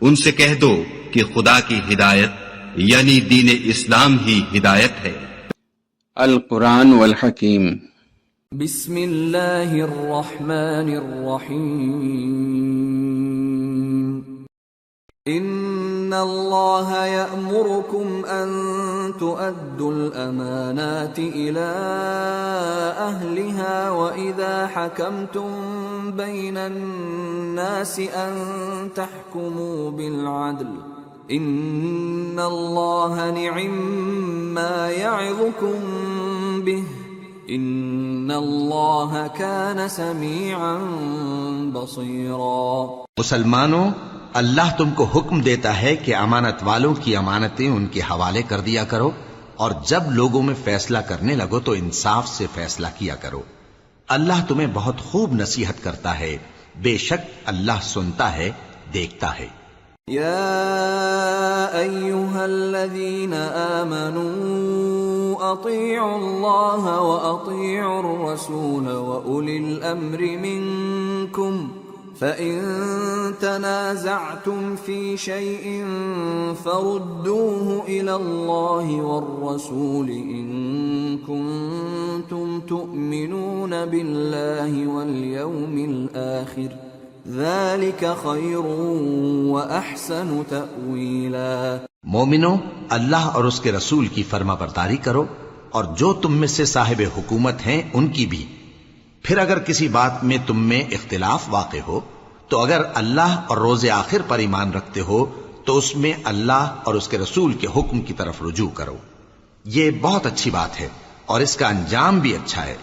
ان سے کہہ دو کہ خدا کی ہدایت یعنی دین اسلام ہی ہدایت ہے۔ القرآن والحکیم۔ بسم اللہ الرحمن الرحیم۔ ان اللہ یأمرکم ان تؤدوا الامانات الى اہلها واذا حکمتم بین الناس ان تحکموا بالعدل ان اللہ نعم ما یعظکم بہ ان اللہ کان سمیعا بصیرا۔ مسلمانوں، اللہ تم کو حکم دیتا ہے کہ امانت والوں کی امانتیں ان کے حوالے کر دیا کرو، اور جب لوگوں میں فیصلہ کرنے لگو تو انصاف سے فیصلہ کیا کرو۔ اللہ تمہیں بہت خوب نصیحت کرتا ہے، بے شک اللہ سنتا ہے، دیکھتا ہے۔ یا ایھا الذین آمنوا اطیعوا اللہ واطیعوا الرسول واولی الامر منکم فَإِن تَنَازَعْتُمْ فِي شَيْءٍ فَرُدُّوهُ إِلَى اللَّهِ وَالرَّسُولِ إِن كُنتُمْ تُؤْمِنُونَ بِاللَّهِ وَالْيَوْمِ الْآخِرِ ذَلِكَ خَيْرٌ وَأَحْسَنُ تَأْوِيلًا۔ مومنو، اللہ اور اس کے رسول کی فرما برداری کرو، اور جو تم میں سے صاحب حکومت ہیں ان کی بھی۔ پھر اگر کسی بات میں تم میں اختلاف واقع ہو تو اگر اللہ اور روز آخر پر ایمان رکھتے ہو تو اس میں اللہ اور اس کے رسول کے حکم کی طرف رجوع کرو، یہ بہت اچھی بات ہے اور اس کا انجام بھی اچھا ہے۔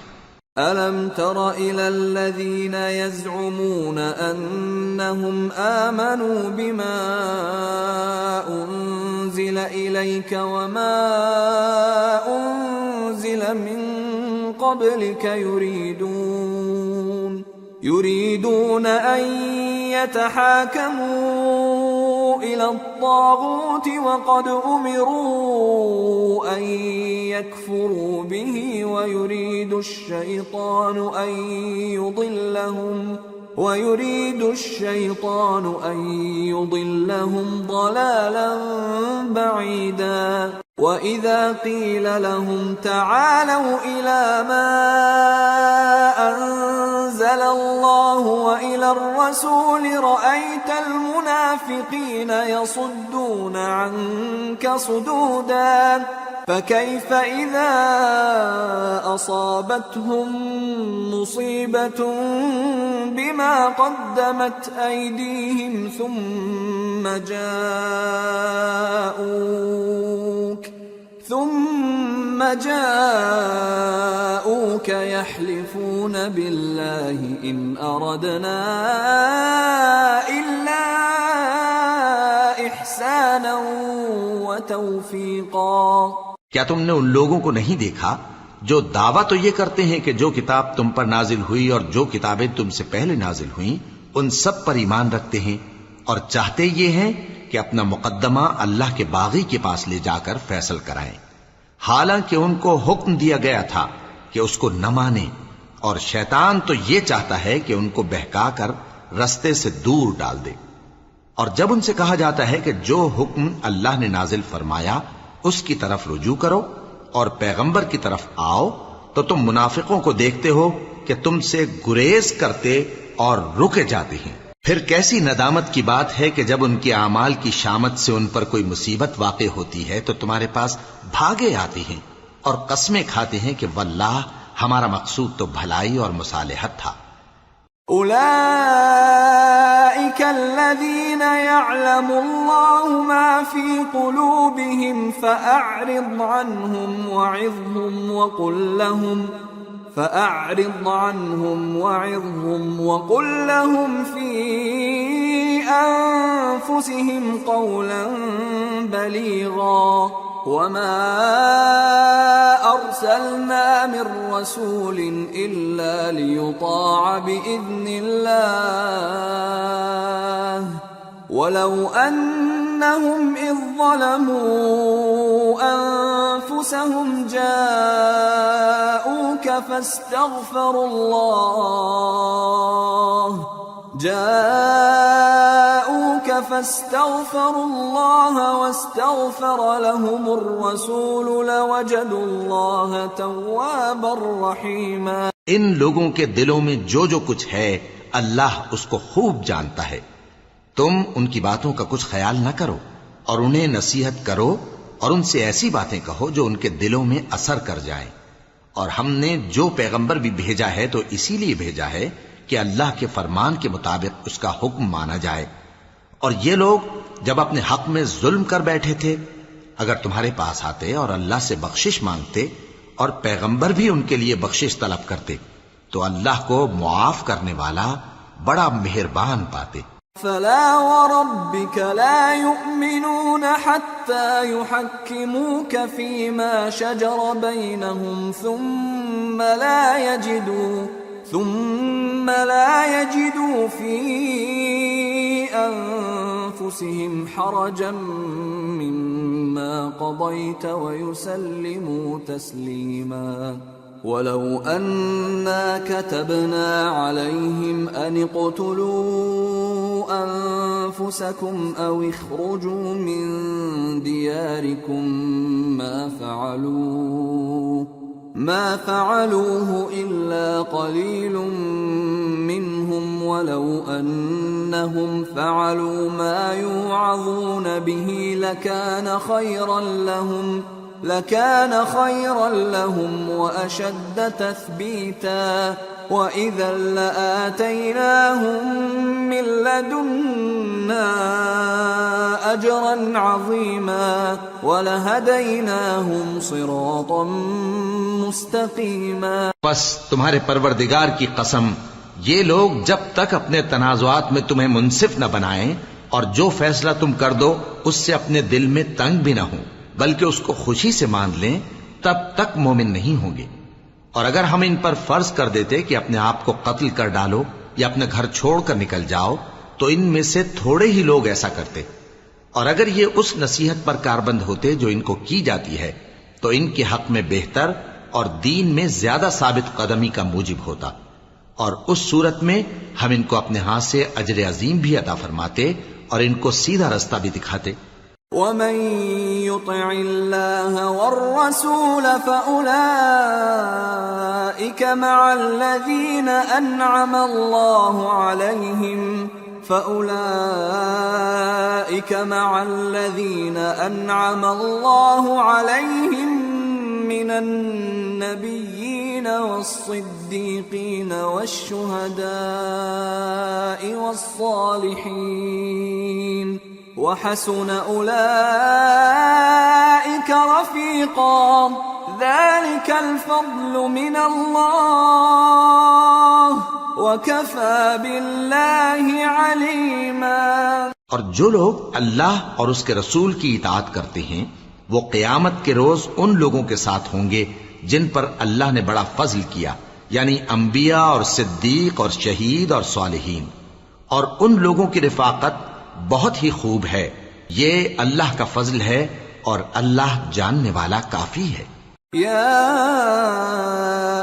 أَلَمْ تَرَ إِلَى الَّذِينَ يَزْعُمُونَ أَنَّهُمْ آمَنُوا بِمَا أُنزِلَ إِلَيْكَ وَمَا أُنزِلَ مِن قَبْلِكَ يريدون أن يتحاكموا إلى الطاغوت وقد أمروا أن يكفروا به ويريد الشيطان أن يضلهم ضلالا بعيدا۔ وَإِذَا قِيلَ لَهُمْ تَعَالَوْا إِلَى مَا أَنزَلَ اللَّهُ وَإِلَى الرَّسُولِ رَأَيْتَ الْمُنَافِقِينَ يَصُدُّونَ عَنكَ صُدُودًا فَكَيْفَ إِذَا أَصَابَتْهُم مُّصِيبَةٌ بِمَا قَدَّمَتْ أَيْدِيهِمْ ثم جاءوك يحلفون بالله إن أردنا إلا إحسانا وتوفيقا۔ کیا تم نے ان لوگوں کو نہیں دیکھا جو دعویٰ تو یہ کرتے ہیں کہ جو کتاب تم پر نازل ہوئی اور جو کتابیں تم سے پہلے نازل ہوئیں ان سب پر ایمان رکھتے ہیں، اور چاہتے یہ ہیں کہ اپنا مقدمہ اللہ کے باغی کے پاس لے جا کر فیصل کرائیں، حالانکہ ان کو حکم دیا گیا تھا کہ اس کو نہ مانیں، اور شیطان تو یہ چاہتا ہے کہ ان کو بہکا کر رستے سے دور ڈال دے۔ اور جب ان سے کہا جاتا ہے کہ جو حکم اللہ نے نازل فرمایا اس کی طرف رجوع کرو اور پیغمبر کی طرف آؤ، تو تم منافقوں کو دیکھتے ہو کہ تم سے گریز کرتے اور رکے جاتے ہیں۔ پھر کیسی ندامت کی بات ہے کہ جب ان کے اعمال کی شامت سے ان پر کوئی مصیبت واقع ہوتی ہے تو تمہارے پاس بھاگے آتے ہیں اور قسمیں کھاتے ہیں کہ واللہ ہمارا مقصود تو بھلائی اور مصالحت تھا۔ أولئك الذين يعلم الله ما في قلوبهم فأعرض عنهم وقل لهم في أنفسهم قولا بليغا۔ وما أرسلنا من رسول إلا ليطاع بإذن الله ولو أنهم إذ ظلموا أنفسهم جاءوك فاستغفروا الله جاءوك فاستغفروا الله واستغفر لهم الرسول لوجدوا الله توابا رحيما. ان لوگوں کے دلوں میں جو جو کچھ ہے اللہ اس کو خوب جانتا ہے. تم ان کی باتوں کا کچھ خیال نہ کرو اور انہیں نصیحت کرو اور ان سے ایسی باتیں کہو جو ان کے دلوں میں اثر کر جائیں. اور ہم نے جو پیغمبر بھی بھیجا ہے تو اسی لیے بھیجا ہے کہ اللہ کے فرمان کے مطابق اس کا حکم مانا جائے. اور یہ لوگ جب اپنے حق میں ظلم کر بیٹھے تھے اگر تمہارے پاس آتے اور اللہ سے بخشش مانگتے اور پیغمبر بھی ان کے لیے بخشش طلب کرتے تو اللہ کو معاف کرنے والا بڑا مہربان پاتے. فلا وربك لا يؤمنون حتى يحكموك فيما شجر بينهم ثم لا يجدوا في أنفسهم حرجا مما قضيت ويسلموا تسليما. ولو أنا كتبنا عليهم أن اقتلوا أنفسكم أو اخرجوا من دياركم ما فعلوه إلا قليل منهم ولو أنهم فعلوا ما يوعظون به لكان خيرا لهم وأشد تثبيتا وإذا لآتيناهم من لدنا أجرا عظيما ولهديناهم صراطا مستقيما. پس تمہارے پروردگار کی قسم یہ لوگ جب تک اپنے تنازعات میں تمہیں منصف نہ بنائیں اور جو فیصلہ تم کر دو اس سے اپنے دل میں تنگ بھی نہ ہوں بلکہ اس کو خوشی سے مان لیں تب تک مومن نہیں ہوں گے. اور اگر ہم ان پر فرض کر دیتے کہ اپنے آپ کو قتل کر ڈالو یا اپنے گھر چھوڑ کر نکل جاؤ تو ان میں سے تھوڑے ہی لوگ ایسا کرتے. اور اگر یہ اس نصیحت پر کاربند ہوتے جو ان کو کی جاتی ہے تو ان کے حق میں بہتر اور دین میں زیادہ ثابت قدمی کا موجب ہوتا. اور اس صورت میں ہم ان کو اپنے ہاتھ سے اجر عظیم بھی عطا فرماتے اور ان کو سیدھا رستہ بھی دکھاتے. ومن يطع الله والرسول فأولئك مع الذين أنعم الله عليهم من النبيين والصديقين والشهداء والصالحين وحسن أولئك رفيقا ذلك الفضل من الله وكفى بالله عليما. اور جو لوگ اللہ اور اس کے رسول کی اطاعت کرتے ہیں وہ قیامت کے روز ان لوگوں کے ساتھ ہوں گے جن پر اللہ نے بڑا فضل کیا یعنی انبیاء اور صدیق اور شہید اور صالحین. اور ان لوگوں کی رفاقت بہت ہی خوب ہے. یہ اللہ کا فضل ہے اور اللہ جاننے والا کافی ہے. يا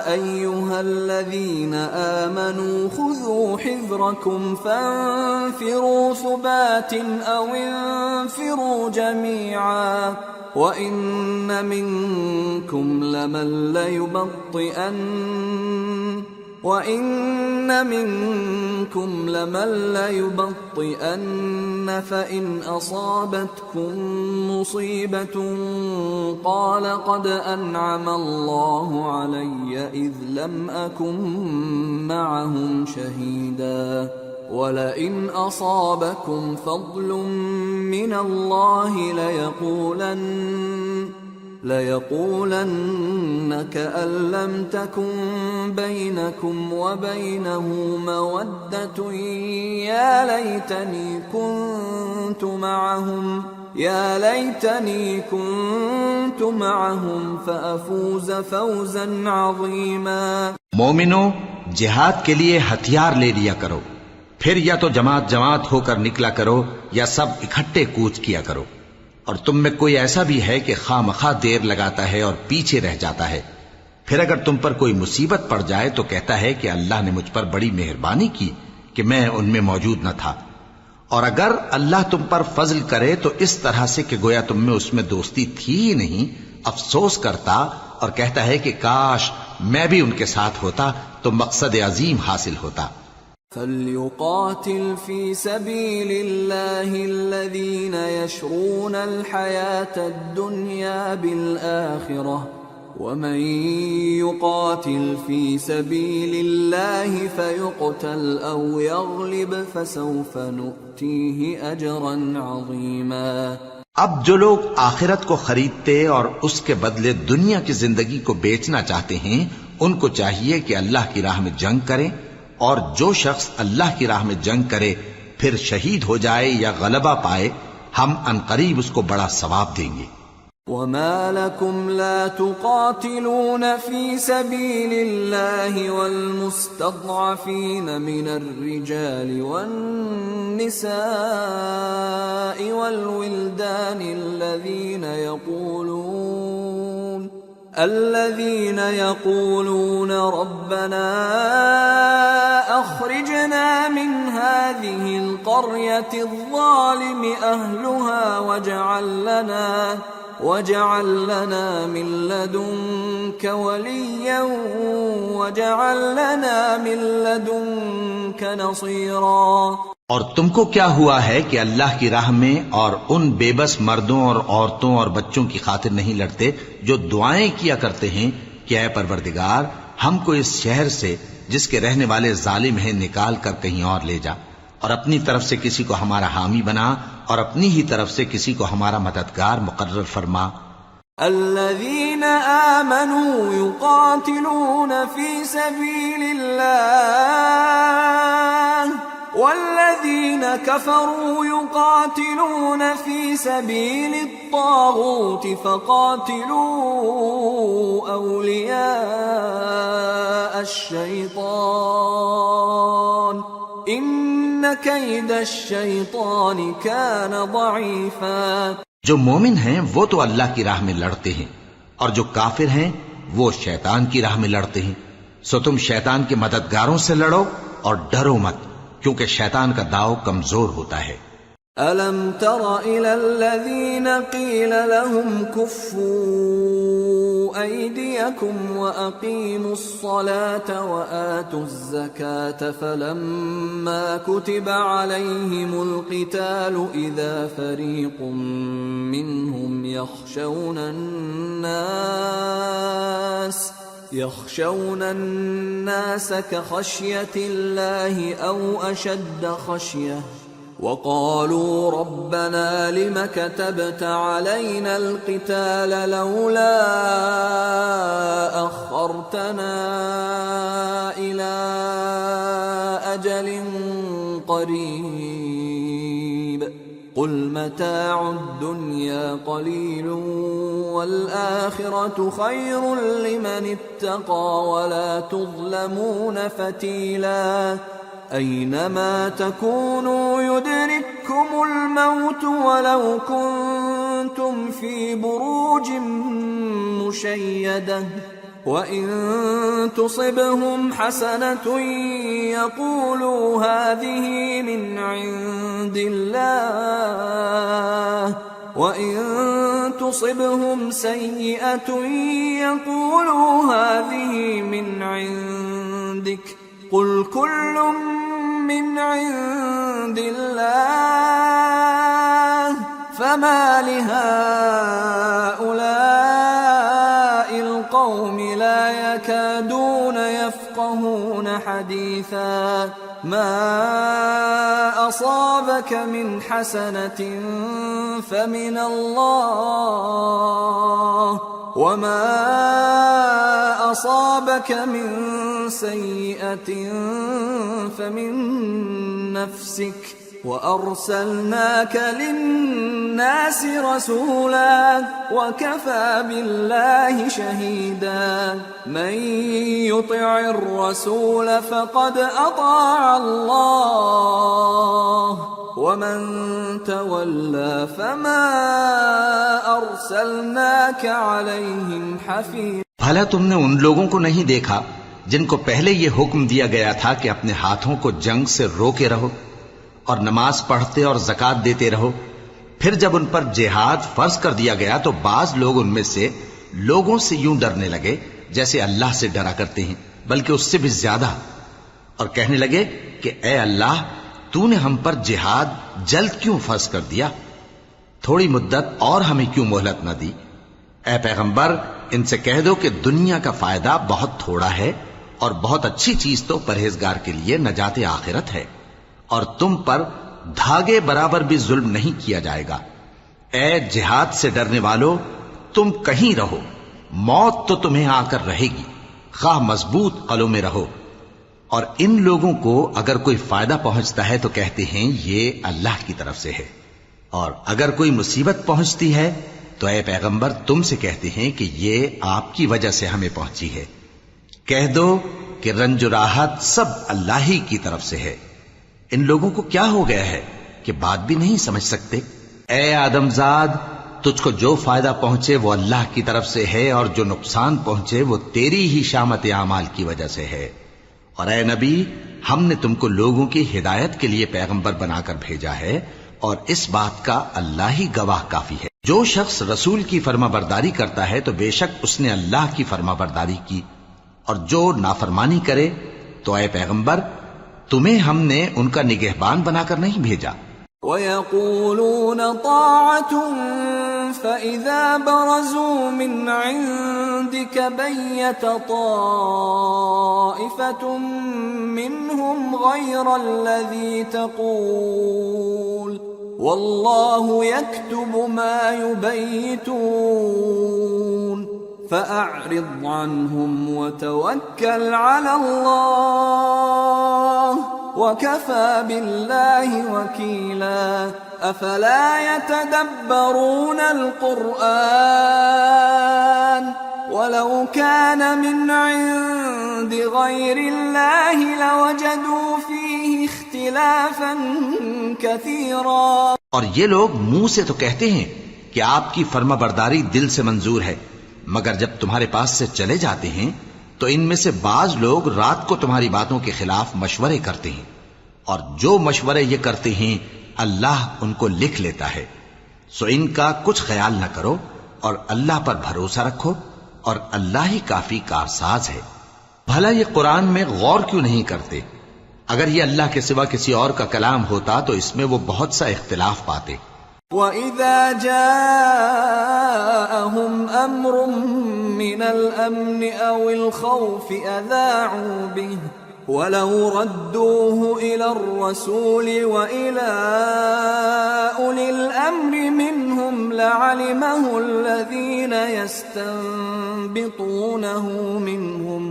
أيها الذين آمنوا خذوا حذركم فانفروا ثبات أو انفروا جميعا وإن منكم لمن ليبطئن فإن أصابتكم مصيبة قال قد أنعم الله علي إذ لم أكن معهم شهيدا ولئن أصابكم فضل من الله ليقولن كأن لم تكن بينكم وبينه مودة يا ليتني كنت معهم فأفوز فوزا عظيما. مومنو جہاد کے لیے ہتھیار لے لیا کرو پھر یا تو جماعت جماعت ہو کر نکلا کرو یا سب اکٹھے کوچ کیا کرو. اور تم میں کوئی ایسا بھی ہے کہ خواہ مخواہ دیر لگاتا ہے اور پیچھے رہ جاتا ہے پھر اگر تم پر کوئی مصیبت پڑ جائے تو کہتا ہے کہ اللہ نے مجھ پر بڑی مہربانی کی کہ میں ان میں موجود نہ تھا. اور اگر اللہ تم پر فضل کرے تو اس طرح سے کہ گویا تم میں اس میں دوستی تھی ہی نہیں، افسوس کرتا اور کہتا ہے کہ کاش میں بھی ان کے ساتھ ہوتا تو مقصد عظیم حاصل ہوتا. فَلْيُقَاتِلْ فِي سَبِيلِ اللَّهِ الَّذِينَ يَشْرُونَ الْحَيَاةَ الدُّنْيَا بِالْآخِرَةِ وَمَنْ يُقَاتِلْ فِي سَبِيلِ اللَّهِ فَيُقْتَلْ أَوْ يَغْلِبْ فَسَوْفَ نُؤْتِيهِ أَجْرًا عَظِيمًا. اب جو لوگ آخرت کو خریدتے اور اس کے بدلے دنیا کی زندگی کو بیچنا چاہتے ہیں، ان کو چاہیے کہ اللہ کی راہ میں جنگ کریں، اور جو شخص اللہ کی راہ میں جنگ کرے پھر شہید ہو جائے یا غلبہ پائے، ہم عنقریب اس کو بڑا ثواب دیں گے. وَمَا لَكُمْ لَا تُقَاتِلُونَ فِي سَبِيلِ اللَّهِ وَالْمُسْتَضْعَفِينَ مِنَ الرِّجَالِ وَالنِّسَاءِ وَالْوِلْدَانِ الَّذِينَ يَقُولُونَ رَبَّنَا أَخْرِجْنَا مِنْ هَذِهِ الْقَرْيَةِ الظَّالِمِ أَهْلُهَا وَاجْعَلْ لَنَا مِنْ لَدُنْكَ وَلِيًّا وَاجْعَلْ لَنَا مِنْ لَدُنْكَ نَصِيرًا. اور تم کو کیا ہوا ہے کہ اللہ کی راہ میں اور ان بے بس مردوں اور عورتوں اور بچوں کی خاطر نہیں لڑتے جو دعائیں کیا کرتے ہیں کہ اے پروردگار ہم کو اس شہر سے جس کے رہنے والے ظالم ہیں نکال کر کہیں اور لے جا، اور اپنی طرف سے کسی کو ہمارا حامی بنا اور اپنی ہی طرف سے کسی کو ہمارا مددگار مقرر فرما. الذين آمنوا يقاتلون في سبيل الله والذين كفروا يقاتلون في سبيل الطاغوت فقاتلوا أولياء الشيطان إن كيد الشيطان كان ضعيفا. جو مومن ہیں وہ تو اللہ کی راہ میں لڑتے ہیں، اور جو کافر ہیں وہ شیطان کی راہ میں لڑتے ہیں. سو تم شیطان کے مددگاروں سے لڑو اور ڈرو مت، کیونکہ شیطان کا داؤ کمزور ہوتا ہے. أَلَمْ تَرَ إِلَى الَّذِينَ قِيلَ لَهُمْ كُفُّوا أَيْدِيَكُمْ وَأَقِيمُوا الصَّلَاةَ وَآتُوا الزَّكَاةَ فَلَمَّا كُتِبَ عَلَيْهِمُ الْقِتَالُ إِذَا فَرِيقٌ مِّنْهُمْ يخشون الناس كخشية الله أو أشد خشية وقالوا ربنا لم كتبت علينا القتال لولا أخرتنا إلى أجل قريب قل متاع الدنيا قليل والآخرة خير لمن اتقى ولا تظلمون فتيلا. أينما تكونوا يدرككم الموت ولو كنتم في بروج مشيدة وَإِن تُصِبْهُمْ حَسَنَةٌ يَقُولُوا هَذِهِ مِنْ عِنْدِ اللَّهِ وَإِن تُصِبْهُمْ سَيِّئَةٌ يَقُولُوا هَذِهِ مِنْ عِنْدِكَ قُلْ كُلٌّ مِنْ عِنْدِ اللَّهِ فَمَا لِهَؤُلَاءِ الْقَوْمِ لَا يَكَادُونَ يَفْقَهُونَ حَدِيثًا مَا أَصَابَكَ مِنْ حَسَنَةٍ فَمِنَ اللَّهِ وَمَا أَصَابَكَ مِنْ سَيِّئَةٍ فَمِنْ نَفْسِكَ وَأَرْسَلْنَاكَ لِلنَّاسِ رَسُولًا وَكَفَى بِاللَّهِ شَهِيدًا مَنْ يُطِعِ الرَّسُولَ فَقَدْ أَطَاعَ اللَّهَ وَمَنْ تَوَلَّى فَمَا أَرْسَلْنَاكَ عَلَيْهِمْ حَفِيظًا. بھلا تم نے ان لوگوں کو نہیں دیکھا جن کو پہلے یہ حکم دیا گیا تھا کہ اپنے ہاتھوں کو جنگ سے روکے رہو اور نماز پڑھتے اور زکات دیتے رہو، پھر جب ان پر جہاد فرض کر دیا گیا تو بعض لوگ ان میں سے لوگوں سے یوں ڈرنے لگے جیسے اللہ سے ڈرا کرتے ہیں، بلکہ اس سے بھی زیادہ، اور کہنے لگے کہ اے اللہ، تو نے ہم پر جہاد جلد کیوں فرض کر دیا؟ تھوڑی مدت اور ہمیں کیوں مہلت نہ دی؟ اے پیغمبر، ان سے کہہ دو کہ دنیا کا فائدہ بہت تھوڑا ہے اور بہت اچھی چیز تو پرہیزگار کے لیے نجات آخرت ہے، اور تم پر دھاگے برابر بھی ظلم نہیں کیا جائے گا۔ اے جہاد سے ڈرنے والو، تم کہیں رہو، موت تو تمہیں آ کر رہے گی، خواہ مضبوط قلعوں میں رہو۔ اور ان لوگوں کو اگر کوئی فائدہ پہنچتا ہے تو کہتے ہیں یہ اللہ کی طرف سے ہے، اور اگر کوئی مصیبت پہنچتی ہے تو اے پیغمبر تم سے کہتے ہیں کہ یہ آپ کی وجہ سے ہمیں پہنچی ہے۔ کہہ دو کہ رنج و راحت سب اللہ ہی کی طرف سے ہے۔ ان لوگوں کو کیا ہو گیا ہے کہ بات بھی نہیں سمجھ سکتے؟ اے آدم زاد، تجھ کو جو فائدہ پہنچے وہ اللہ کی طرف سے ہے، اور جو نقصان پہنچے وہ تیری ہی شامت اعمال کی وجہ سے ہے۔ اور اے نبی، ہم نے تم کو لوگوں کی ہدایت کے لیے پیغمبر بنا کر بھیجا ہے، اور اس بات کا اللہ ہی گواہ کافی ہے۔ جو شخص رسول کی فرما برداری کرتا ہے تو بے شک اس نے اللہ کی فرما برداری کی، اور جو نافرمانی کرے تو اے پیغمبر تمہیں ہم نے ان کا نگہبان بنا کر نہیں بھیجا۔ وَيَقُولُونَ طَاعَةٌ فَإِذَا بَرَزُوا مِنْ عِنْدِكَ بَيَّتَ طَائِفَةٌ مِّنْهُمْ غَيْرَ الَّذِي تَقُولُ وَاللَّهُ يَكْتُبُ مَا يُبَيِّتُونَ فَأَعْرِضْ عَنْهُمْ وَتَوَكَّلْ عَلَى اللَّهِ وَكَفَى بِاللَّهِ وَكِيلًا أَفَلَا يَتَدَبَّرُونَ الْقُرْآنَ وَلَوْ كَانَ مِنْ عِنْدِ غَيْرِ اللَّهِ لَوَجَدُوا فِيهِ اخْتِلَافًا كَثِيرًا۔ اور یہ لوگ منہ سے تو کہتے ہیں کہ آپ کی فرما برداری دل سے منظور ہے، مگر جب تمہارے پاس سے چلے جاتے ہیں تو ان میں سے بعض لوگ رات کو تمہاری باتوں کے خلاف مشورے کرتے ہیں، اور جو مشورے یہ کرتے ہیں اللہ ان کو لکھ لیتا ہے۔ سو ان کا کچھ خیال نہ کرو اور اللہ پر بھروسہ رکھو، اور اللہ ہی کافی کارساز ہے۔ بھلا یہ قرآن میں غور کیوں نہیں کرتے؟ اگر یہ اللہ کے سوا کسی اور کا کلام ہوتا تو اس میں وہ بہت سا اختلاف پاتے۔ وَإِذَا جَاءَهُمْ أَمْرٌ مِّنَ الْأَمْنِ أَوِ الْخَوْفِ أَذَاعُوا بِهِ وَلَوْ رَدُّوهُ إِلَى الرَّسُولِ وَإِلَى أُولِي الْأَمْرِ مِنْهُمْ لَعَلِمَهُ الَّذِينَ يَسْتَنبِطُونَهُ مِنْهُمْ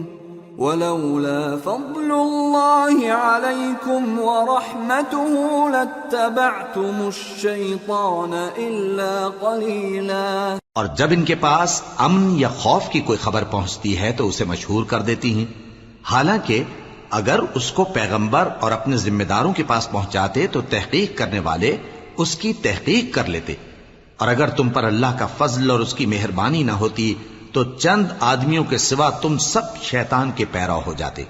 وَلَوْلَا فَضْلُ اللَّهِ عَلَيْكُمْ وَرَحْمَتُهُ لَاتَّبَعْتُمُ الشَّيْطَانَ إِلَّا قَلِيلًا۔ اور جب ان کے پاس امن یا خوف کی کوئی خبر پہنچتی ہے تو اسے مشہور کر دیتی ہیں، حالانکہ اگر اس کو پیغمبر اور اپنے ذمہ داروں کے پاس پہنچاتے تو تحقیق کرنے والے اس کی تحقیق کر لیتے، اور اگر تم پر اللہ کا فضل اور اس کی مہربانی نہ ہوتی تو چند آدمیوں کے سوا تم سب شیطان کے پیرو ہو جاتے۔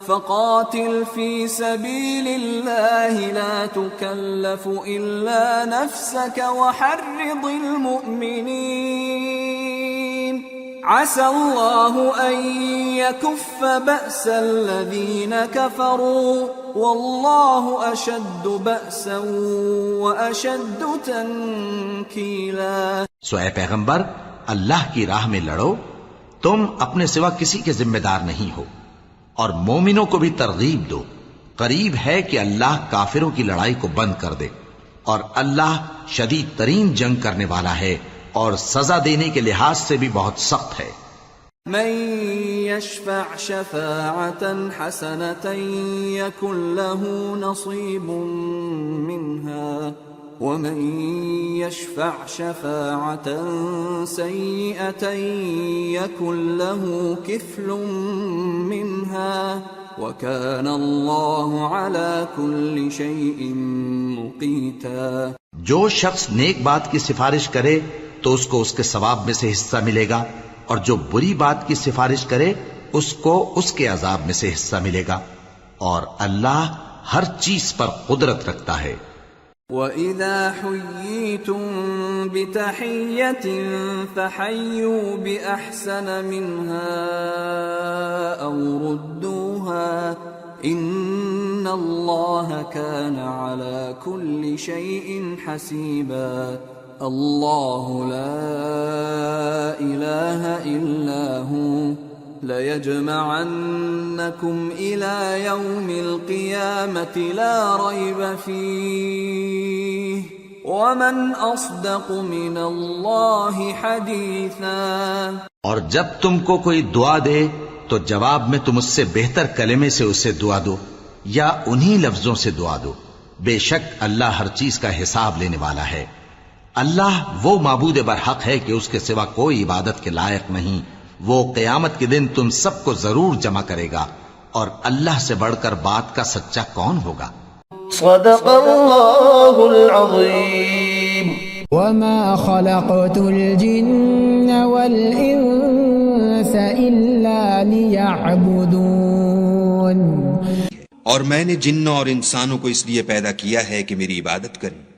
فَقَاتِلْ فِي سَبِيلِ اللَّهِ لَا تُكَلَّفُ إِلَّا نَفْسَكَ وَحَرِّضِ الْمُؤْمِنِينَ عَسَى اللَّهُ أَن يَكُفَّ بَأْسَ الَّذِينَ كَفَرُوا وَاللَّهُ أَشَدُّ بَأْسًا وَأَشَدُّ تَنكِيلًا۔ سو اے پیغمبر، اللہ کی راہ میں لڑو، تم اپنے سوا کسی کے ذمہ دار نہیں ہو، اور مومنوں کو بھی ترغیب دو، قریب ہے کہ اللہ کافروں کی لڑائی کو بند کر دے، اور اللہ شدید ترین جنگ کرنے والا ہے اور سزا دینے کے لحاظ سے بھی بہت سخت ہے۔ من يشفع شفاعة حسنة يكن له نصيب منها ومن يشفع شفاعة سيئة يكن له كفل منها وكان الله على كل شيء مقيتا۔ جو شخص نیک بات کی سفارش کرے تو اس کو اس کے ثواب میں سے حصہ ملے گا، اور جو بری بات کی سفارش کرے اس کو اس کے عذاب میں سے حصہ ملے گا، اور اللہ ہر چیز پر قدرت رکھتا ہے۔ وَإِذَا حُيِّيتُم بِتَحِيَّةٍ فَحَيُّوا بِأَحْسَنَ مِنْهَا أَوْ رُدُّوهَا إِنَّ اللَّهَ كَانَ عَلَى كُلِّ شَيْءٍ حَسِيبًا۔ اللہ لا الہ الا ہو لَيَجْمَعَنَّكُمْ إِلَى يَوْمِ الْقِيَامَةِ لَا رَيْبَ فِيهِ وَمَنْ أَصْدَقُ مِنَ اللَّهِ حَدِيثًا۔ اور جب تم کو کوئی دعا دے تو جواب میں تم اس سے بہتر کلمے سے اسے دعا دو یا انہی لفظوں سے دعا دو، بے شک اللہ ہر چیز کا حساب لینے والا ہے۔ اللہ وہ معبود برحق ہے کہ اس کے سوا کوئی عبادت کے لائق نہیں، وہ قیامت کے دن تم سب کو ضرور جمع کرے گا، اور اللہ سے بڑھ کر بات کا سچا کون ہوگا؟ صدق اللہ العظیم۔ وما خلقت الجن والانس الا ليعبدون۔ اور میں نے جنوں اور انسانوں کو اس لیے پیدا کیا ہے کہ میری عبادت کریں۔